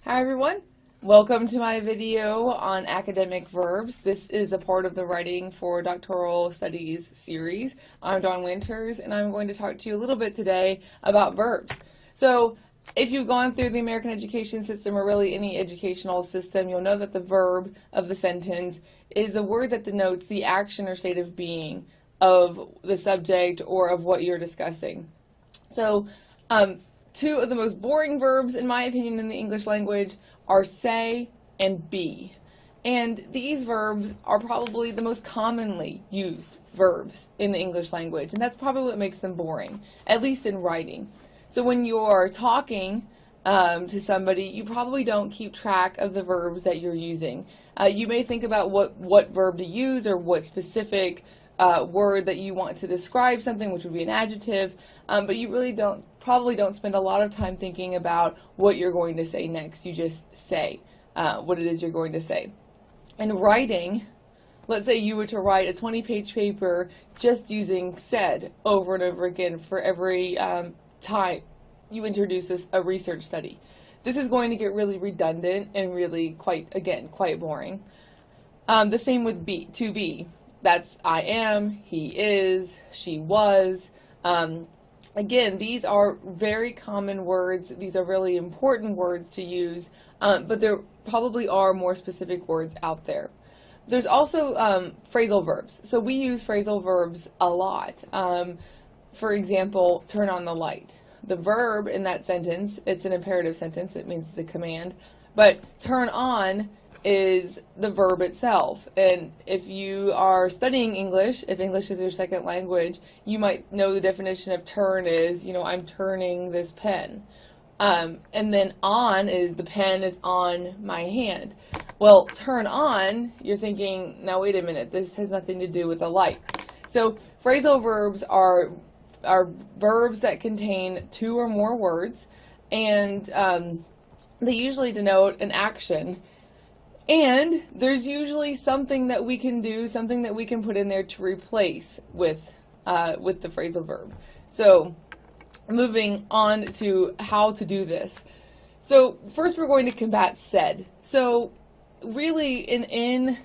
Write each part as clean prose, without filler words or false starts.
Hi everyone, welcome to my video on academic verbs. This is a part of the Writing for Doctoral Studies series. I'm Dawn Winters and I'm going to talk to you a little bit today about verbs. So if you've gone through the American education system or really any educational system, you'll know that the verb of the sentence is a word that denotes the action or state of being of the subject or of what you're discussing. So two of the most boring verbs, in my opinion, in the English language are say and be. And these verbs are probably the most commonly used verbs in the English language, and that's probably what makes them boring, at least in writing. So when you're talking to somebody, you probably don't keep track of the verbs that you're using. You may think about what verb to use or what specific word that you want to describe something, which would be an adjective, but you really probably don't spend a lot of time thinking about what you're going to say next. You just say what it is you're going to say. In writing, let's say you were to write a 20-page paper just using said over and over again for every time you introduce a research study. This is going to get really redundant and really quite boring. The same with be, to be. That's I am, he is, she was. Again, these are very common words. These are really important words to use, but there probably are more specific words out there. There's also phrasal verbs. So we use phrasal verbs a lot. For example, turn on the light. The verb in that sentence, it's an imperative sentence. It means it's a command. But turn on is the verb itself. And if you are studying English, if English is your second language, you might know the definition of turn is, I'm turning this pen. And then on is the pen is on my hand. Well, turn on, you're thinking, now wait a minute, this has nothing to do with a light. So phrasal verbs are verbs that contain two or more words, and they usually denote an action. And there's usually something that we can do, something that we can put in there to replace with the phrasal verb. So moving on to how to do this. So first we're going to combat said. So really in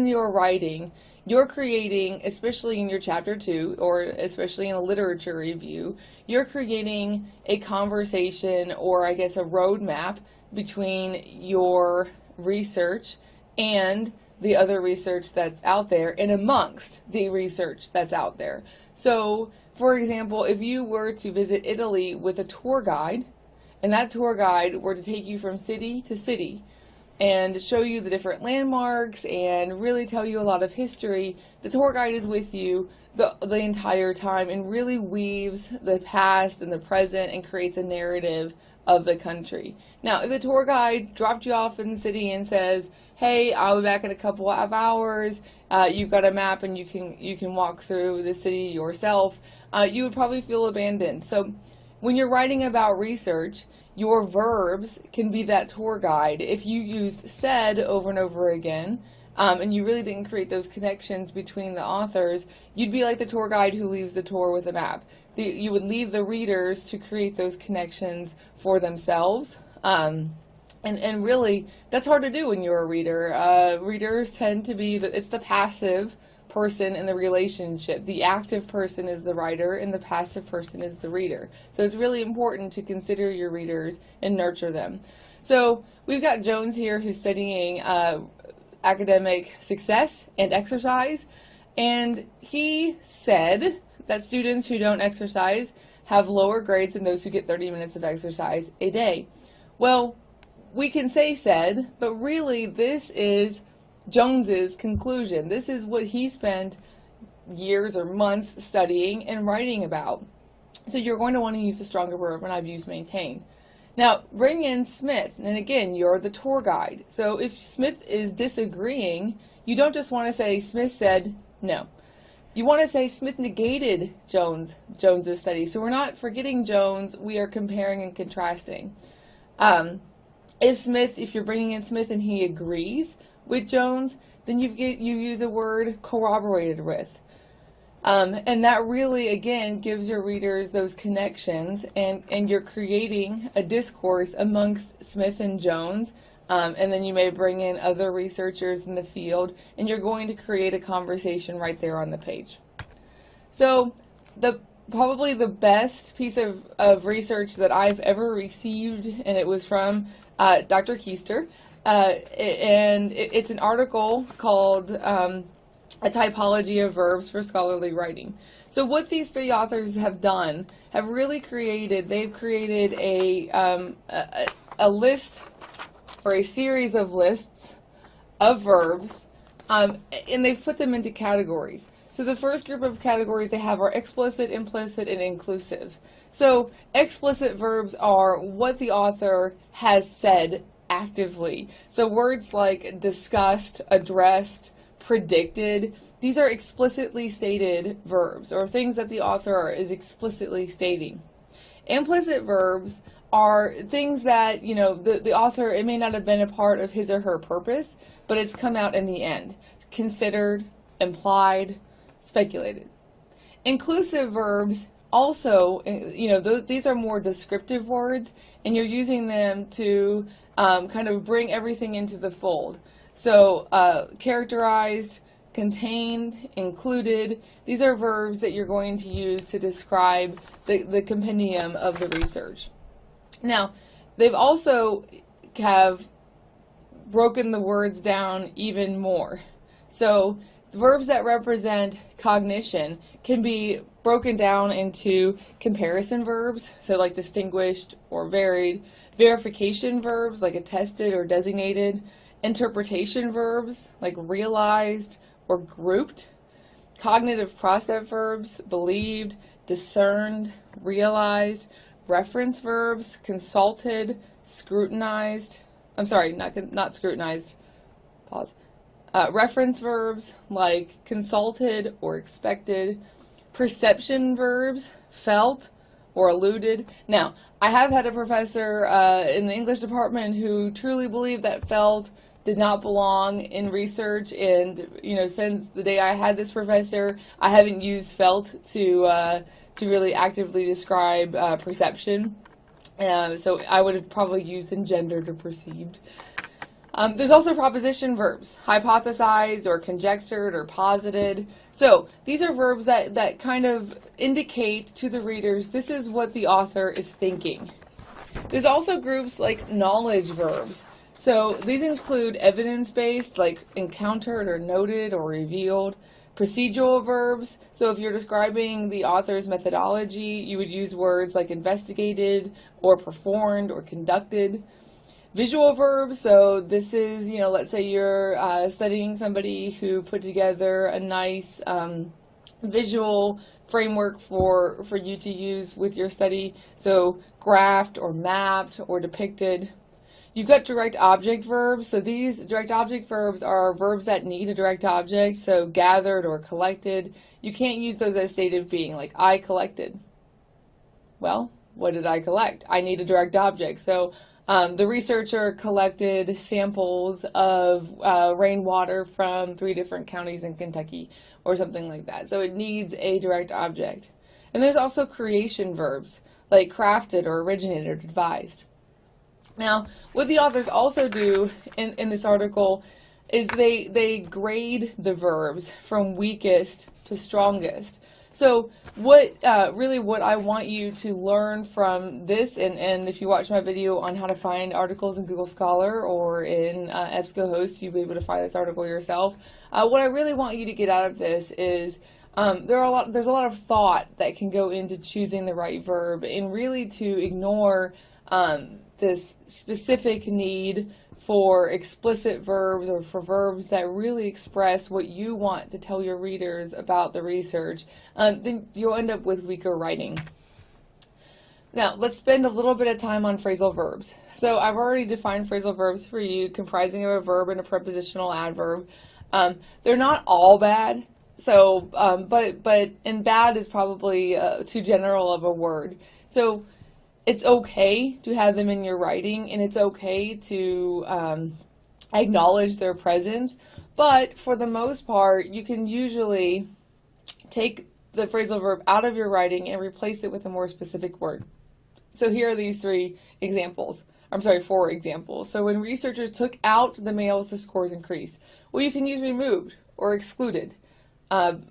your writing, you're creating, especially in your chapter 2 or especially in a literature review, you're creating a conversation or I guess a roadmap between your research and the other research that's out there and amongst the research that's out there. So, for example, if you were to visit Italy with a tour guide and that tour guide were to take you from city to city and show you the different landmarks and really tell you a lot of history, the tour guide is with you the entire time and really weaves the past and the present and creates a narrative of the country. Now, if the tour guide dropped you off in the city and says, hey, I'll be back in a couple of hours, you've got a map and you can walk through the city yourself, you would probably feel abandoned. So when you're writing about research, your verbs can be that tour guide. If you used said over and over again, and you really didn't create those connections between the authors, you'd be like the tour guide who leaves the tour with a map. You would leave the readers to create those connections for themselves. And really, that's hard to do when you're a reader. Readers tend to be, it's the passive person in the relationship. The active person is the writer and the passive person is the reader. So it's really important to consider your readers and nurture them. So we've got Jones here who's studying academic success and exercise, and he said that students who don't exercise have lower grades than those who get 30 minutes of exercise a day. Well, we can say said, but really this is Jones's conclusion. This is what he spent years or months studying and writing about. So you're going to want to use the stronger verb, and I've used maintain. Now, bring in Smith, and again, you're the tour guide. So if Smith is disagreeing, you don't just want to say Smith said no. You want to say Smith negated Jones's study. So we're not forgetting Jones, we are comparing and contrasting. If you're bringing in Smith and he agrees with Jones, then you use a word corroborated with. And that really, again, gives your readers those connections, and you're creating a discourse amongst Smith and Jones. And then you may bring in other researchers in the field, and you're going to create a conversation right there on the page. So probably the best piece of research that I've ever received, and it was from Dr. Keister, and it's an article called A Typology of Verbs for Scholarly Writing. So what these three authors have done, they've created a list, or a series of lists of verbs, and they've put them into categories. So the first group of categories they have are explicit, implicit, and inclusive. So explicit verbs are what the author has said actively. So words like discussed, addressed, predicted, these are explicitly stated verbs, or things that the author is explicitly stating. Implicit verbs are things that, the author, it may not have been a part of his or her purpose, but it's come out in the end. Considered, implied, speculated. Inclusive verbs also, these are more descriptive words, and you're using them to kind of bring everything into the fold. So characterized, contained, included, these are verbs that you're going to use to describe the compendium of the research. Now, they've also have broken the words down even more. So verbs that represent cognition can be broken down into comparison verbs, so like distinguished or varied, verification verbs like attested or designated, interpretation verbs like realized or grouped, cognitive process verbs, believed, discerned, realized, reference verbs, consulted, scrutinized, not scrutinized, pause, reference verbs like consulted or expected, perception verbs, felt or alluded. Now, I have had a professor in the English department who truly believed that felt did not belong in research, and since the day I had this professor, I haven't used felt to really actively describe perception. So I would have probably used engendered or perceived. There's also proposition verbs, hypothesized or conjectured or posited. So these are verbs that kind of indicate to the readers this is what the author is thinking. There's also groups like knowledge verbs. So these include evidence-based, like encountered or noted or revealed. Procedural verbs, so if you're describing the author's methodology, you would use words like investigated or performed or conducted. Visual verbs, so this is, let's say you're studying somebody who put together a nice visual framework for you to use with your study, so graphed or mapped or depicted. You've got direct object verbs. So these direct object verbs are verbs that need a direct object, so gathered or collected. You can't use those as dative being, like I collected. Well, what did I collect? I need a direct object. So the researcher collected samples of rainwater from 3 different counties in Kentucky, or something like that. So it needs a direct object. And there's also creation verbs, like crafted or originated or devised. Now, what the authors also do in this article is they grade the verbs from weakest to strongest. So what I want you to learn from this, and if you watch my video on how to find articles in Google Scholar or in EBSCOhost, you'll be able to find this article yourself. What I really want you to get out of this is there's a lot of thought that can go into choosing the right verb, and really to ignore this specific need for explicit verbs or for verbs that really express what you want to tell your readers about the research, then you'll end up with weaker writing. Now, let's spend a little bit of time on phrasal verbs. So I've already defined phrasal verbs for you, comprising of a verb and a prepositional adverb. They're not all bad, so but and bad is probably too general of a word. So it's okay to have them in your writing, and it's okay to acknowledge their presence, but for the most part, you can usually take the phrasal verb out of your writing and replace it with a more specific word. So here are these four examples. So when researchers took out the males, the scores increased. Well, you can use removed or excluded.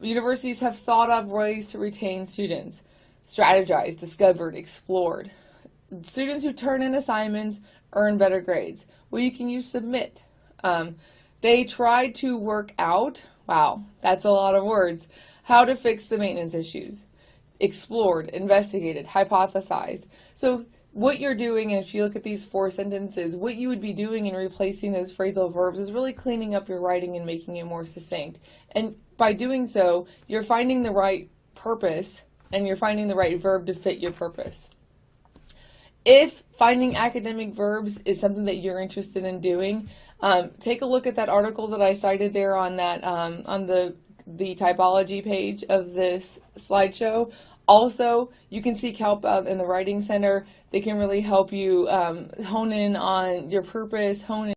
Universities have thought up ways to retain students. Strategized, discovered, explored. Students who turn in assignments earn better grades. Well, you can use submit. They tried to work out, wow, that's a lot of words, how to fix the maintenance issues. Explored, investigated, hypothesized. So what you're doing, if you look at these four sentences, what you would be doing in replacing those phrasal verbs is really cleaning up your writing and making it more succinct. And by doing so, you're finding the right purpose and you're finding the right verb to fit your purpose. If finding academic verbs is something that you're interested in doing, take a look at that article that I cited there on that on the typology page of this slideshow. Also, you can seek help out in the Writing Center. They can really help you hone in on your purpose, hone in